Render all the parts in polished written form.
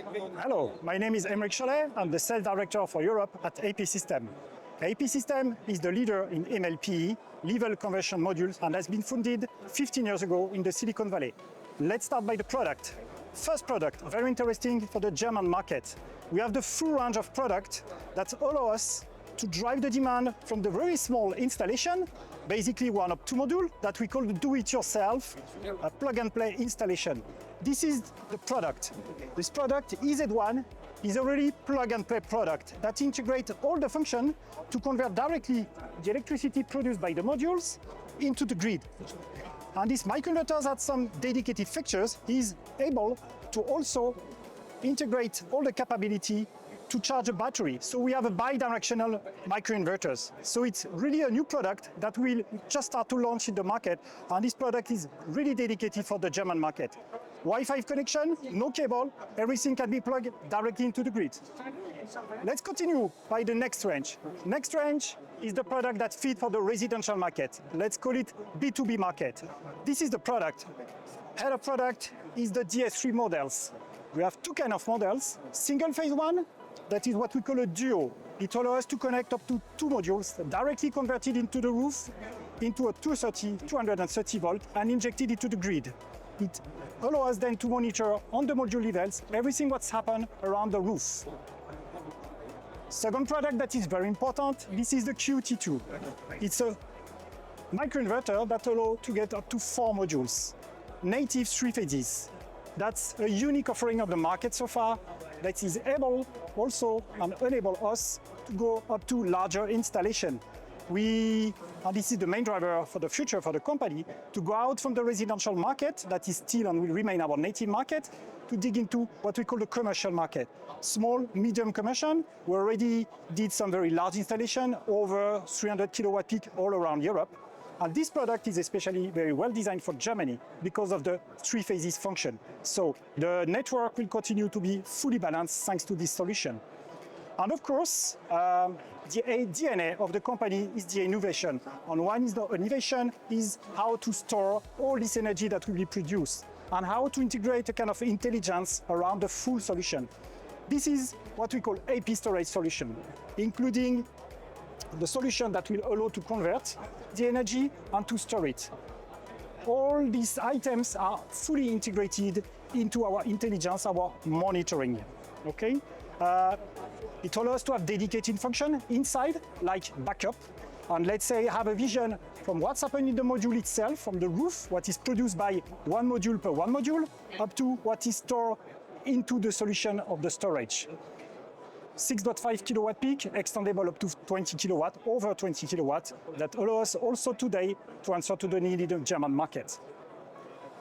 Hello, my name is Aymeric Chollet. I'm the sales director for Europe at APsystems. APsystems is the leader in MLPE, level conversion modules, and has been founded 15 years ago in the Silicon Valley. Let's start by the product. First product, very interesting for the German market. We have the full range of products that allow us to drive the demand from the very small installation, basically one or two modules that we call the do-it-yourself, a plug-and-play installation. This is the product. This product, EZ1, is a really plug-and-play product that integrates all the functions to convert directly the electricity produced by the modules into the grid. And this microinverter has some dedicated features. Is able to also integrate all the capability to charge a battery. So we have a bi-directional microinverters. So it's really a new product that will just start to launch in the market. And this product is really dedicated for the German market. Wi-Fi connection, no cable, everything can be plugged directly into the grid. Let's continue by the next range. Next range is the product that fits for the residential market. Let's call it B2B Market. This is the product. Head of product is the DS3 models. We have two kinds of models. Single phase one, that is what we call a duo. It allows us to connect up to two modules directly converted into the roof, into a 230 volt, and injected into the grid. It allows us then to monitor on the module levels everything what's happened around the roof. Second product that is very important, this is the QT2. It's a microinverter that allows to get up to 4 modules, native 3 phases. That's a unique offering of the market so far that is able also and enable us to go up to larger installation. And this is the main driver for the future for the company, to go out from the residential market that is still and will remain our native market, to dig into what we call the commercial market. Small, medium commercial. We already did some very large installation, over 300 kilowatt peak all around Europe. And this product is especially very well designed for Germany because of the 3 phases function. So the network will continue to be fully balanced thanks to this solution. And of course, the DNA of the company is the innovation. And one is the innovation is how to store all this energy that will be produced and how to integrate a kind of intelligence around the full solution. This is what we call AP storage solution, including the solution that will allow to convert the energy and to store it. All these items are fully integrated into our intelligence, our monitoring. Okay? It allows us to have dedicated function inside, like backup. And let's say have a vision from what's happening in the module itself, from the roof, what is produced by one module per one module, up to what is stored into the solution of the storage. 6.5 kilowatt peak, extendable up to 20 kilowatt, over 20 kilowatt, that allows us also today to answer to the need in the German market.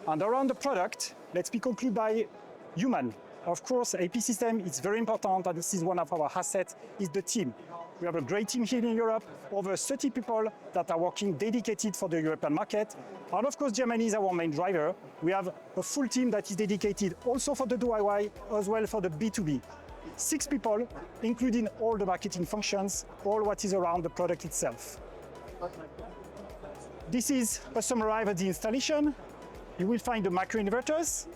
And around the product, let's be concluded by human. Of course, APsystems is very important, and this is one of our assets, is the team. We have a great team here in Europe, over 30 people that are working dedicated for the European market. And of course, Germany is our main driver. We have a full team that is dedicated also for the DIY, as well for the B2B. 6 people, including all the marketing functions, all what is around the product itself. This is a summary of the installation. You will find the microinverters,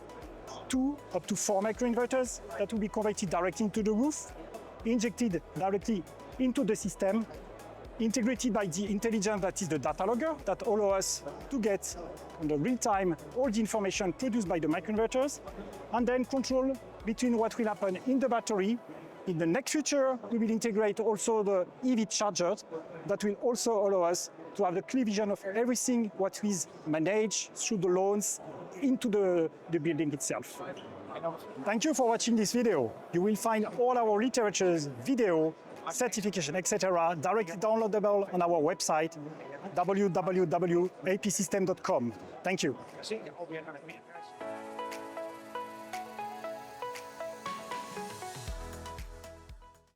2 up to 4 microinverters that will be converted directly into the roof, injected directly into the system, integrated by the intelligence that is the data logger that allows us to get in the real time all the information produced by the microinverters, and then control between what will happen in the battery. In the next future, we will integrate also the EV chargers that will also allow us to have the clear vision of everything what is managed through the loans into the building itself. Thank you for watching this video. You will find all our literatures, video, certification, etc. directly downloadable on our website, www.apsystems.com. Thank you.